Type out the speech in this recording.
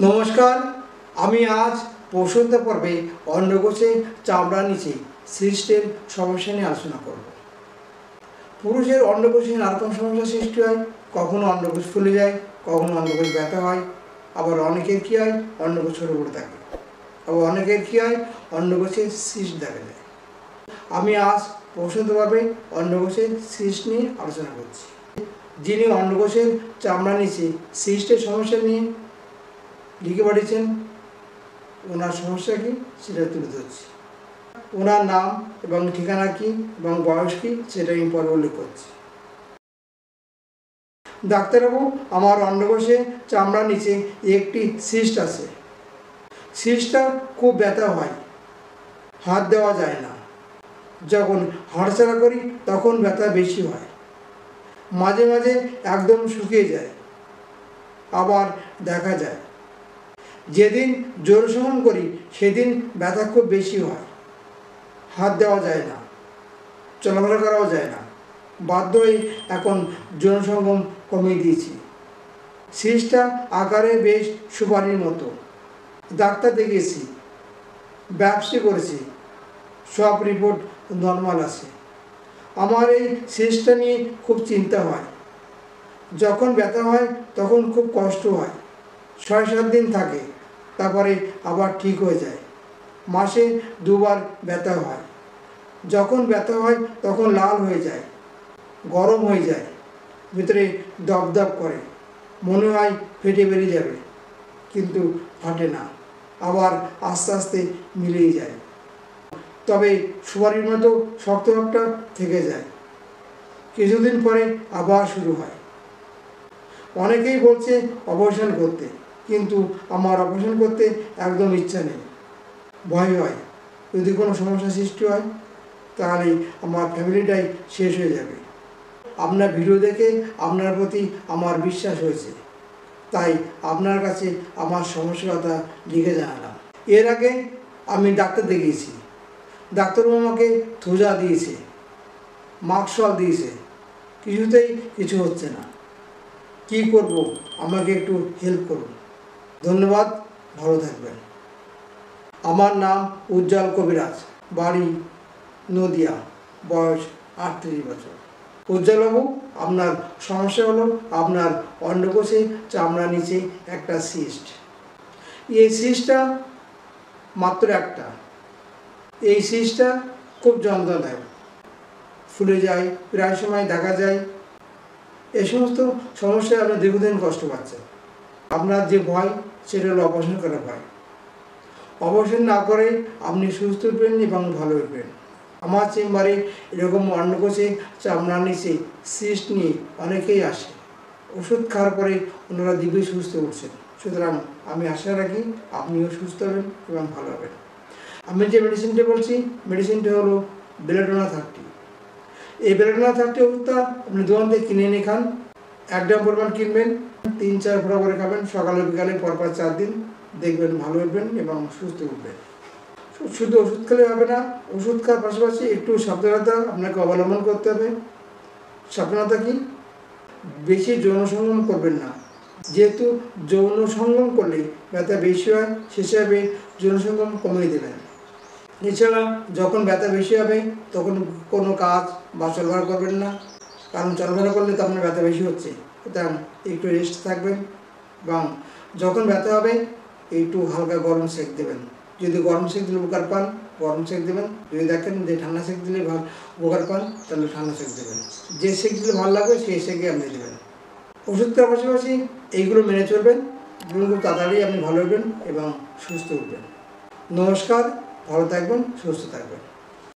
নমস্কার, আমি আজ প্রশ্নোত্তর পর্বে অন্ডকোষে চামড়ার নিচে সিস্টের সমস্যা নিয়ে আলোচনা করব। পুরুষের অন্ডকোষে নানারকম সমস্যা সৃষ্টি হয়। কখনো অন্ডকোষ ফুলে যায়, কখনো অন্ডকোষ ব্যথা হয়, আবার অনেকের কী হয় অন্ডকোষ ছোটো পড়ে থাকে, আবার অনেকের কী হয় অন্ডকোষে সিস্ট দেখা যায়। আমি আজ প্রশ্নোত্তর পর্বে অন্ডকোষের সিস্ট নিয়ে আলোচনা করছি। যিনি অন্ডকোষের চামড়ার নিচে সিস্টের সমস্যা নিয়ে লিখে পাঠিয়েছেন, ওনার সমস্যা কী সেটা তুলে ধরছি। ওনার নাম এবং ঠিকানা কী এবং বয়স কী সেটা আমি পরে উল্লেখ করছি। ডাক্তারবাবু, আমার অন্ডকোষে চামড়ার নিচে একটি সিস্ট আছে। সিস্টটা খুব ব্যথা হয়, হাত দেওয়া যায় না। যখন হাঁটাচলা করি তখন ব্যথা বেশি হয়, মাঝে মাঝে একদম শুকিয়ে যায়, আবার দেখা যায়। যেদিন জোর সহন করি সেদিন ব্যথা খুব বেশি হয়, হাত দেওয়া যায় না, চলাফেরা করাও যায় না। বাধ্য হয়ে এখন যৌন সঙ্গম কমিয়ে দিয়েছি। সিস্টটা আকারে বেশ সুপারির মতো। ডাক্তার দেখিয়েছি, বিপসি করেছি, সব রিপোর্ট নর্মাল আছে। আমার এই সিস্টটা নিয়ে খুব চিন্তা হয়। যখন ব্যথা হয় তখন খুব কষ্ট হয়, 6-7 দিন থাকে, তারপরে আবার ঠিক হয়ে যায়। মাসে 2 বার ব্যথা হয়। যখন ব্যথা হয় তখন লাল হয়ে যায়, গরম হয়ে যায়, ভিতরে দপদপ করে, মনে হয় ফেটে বেরিয়ে যাবে, কিন্তু ফাটে না, আবার আস্তে আস্তে মিলিয়ে যায়। তবে সুপারির মতো শক্তভাবটা থেকে যায়। কিছুদিন পরে আবার শুরু হয়। অনেকেই বলছে অপারেশন করতে, কিন্তু আমার অপারেশন করতে একদম ইচ্ছা নেই। ভয় হয় যদি কোনো সমস্যা সৃষ্টি হয় তাহলে আমার ফ্যামিলিটাই শেষ হয়ে যাবে। আপনার ভিডিও দেখে আপনার প্রতি আমার বিশ্বাস হয়েছে, তাই আপনার কাছে আমার সমস্যার কথা লিখে জানালাম। এর আগে আমি ডাক্তার দেখিয়েছি, ডাক্তারবাবু আমাকে থোজা দিয়েছে, মাস্কল দিয়েছে, কিছুতেই কিছু হচ্ছে না। কী করব, আমাকে একটু হেল্প করুন। ধন্যবাদ, ভালো থাকবেন। আমার নাম উজ্জ্বল কবিরাজ, বাড়ি নদিয়া, বয়স 38 বছর। উজ্জ্বলবাবু, আপনার সমস্যা হলো আপনার অন্ডকোষে চামড়ার নিচে একটা সিস্ট। এই সিস্টটা মাত্র একটা। এই সিস্টটা খুব যন্ত্রণাদায়ক, ফুলে যায়, প্রায় সময় দেখা যায়। এই সমস্ত সমস্যায় আপনি দীর্ঘদিন কষ্ট পাচ্ছেন। আপনার যে ভয় সেটা হলো অপারেশন করার ভয়। অপারেশন না করে আপনি সুস্থ উঠবেন এবং ভালো উঠবেন। আমার চেম্বারে এরকম অন্ডকোষে চামড়ার নিচে সিস্ট নিয়ে অনেকেই আসে। ওষুধ খাওয়ার পরে ওনারা দিব্যই সুস্থ উঠছেন। সুতরাং আমি আশা রাখি আপনিও সুস্থ হবেন এবং ভালো হবেন। আমি যে মেডিসিনটা বলছি, মেডিসিনটা হলো বেলাডোনা 30। এই বেলাডোনা 30 ওষুধটা আপনি দোকান থেকে কিনে এনে খান। 1 গ্রাম পরিমাণ কিনবেন, 3-4 ফোঁটা করে খাবেন, সকালে বিকালে পরপর 4 দিন, দেখবেন ভালো উঠবেন এবং সুস্থ উঠবেন। শুধু ওষুধ খেলে হবে না, ওষুধ খাওয়ার পাশাপাশি একটু সাবধানতা আপনাকে অবলম্বন করতে হবে। সাবধানতা কি? বেশি যৌন সঙ্গম করবেন না। যেহেতু যৌন সঙ্গম করলে ব্যথা বেশি হয়, সে হিসাবে যৌন সঙ্গম কমিয়ে দেবেন। এছাড়া যখন ব্যথা বেশি হবে তখন কোনো কাজ বা চলাফেরা করবেন না, কারণ চলাফেরা করলে তো আপনার ব্যথা বেশি হচ্ছে। সুতরাং একটু রেস্ট থাকবেন এবং যখন ব্যথা হবে একটু হালকা গরম সেঁক দেবেন। যদি গরম সেঁক দিলে উপকার পান, গরম সেঁক দেবেন। যদি দেখেন যে ঠান্ডা সেঁক দিলে উপকার পান, তাহলে ঠান্ডা সেঁক দেবেন। যে সেঁক দিলে ভালো লাগবে সেই সেঁকে আপনি দেবেন। ওষুধ খাওয়ার পাশাপাশি এইগুলো মেনে চলবেন, খুব তাড়াতাড়ি আপনি ভালো হবেন এবং সুস্থ উঠবেন। নমস্কার, ভালো থাকবেন, সুস্থ থাকবেন।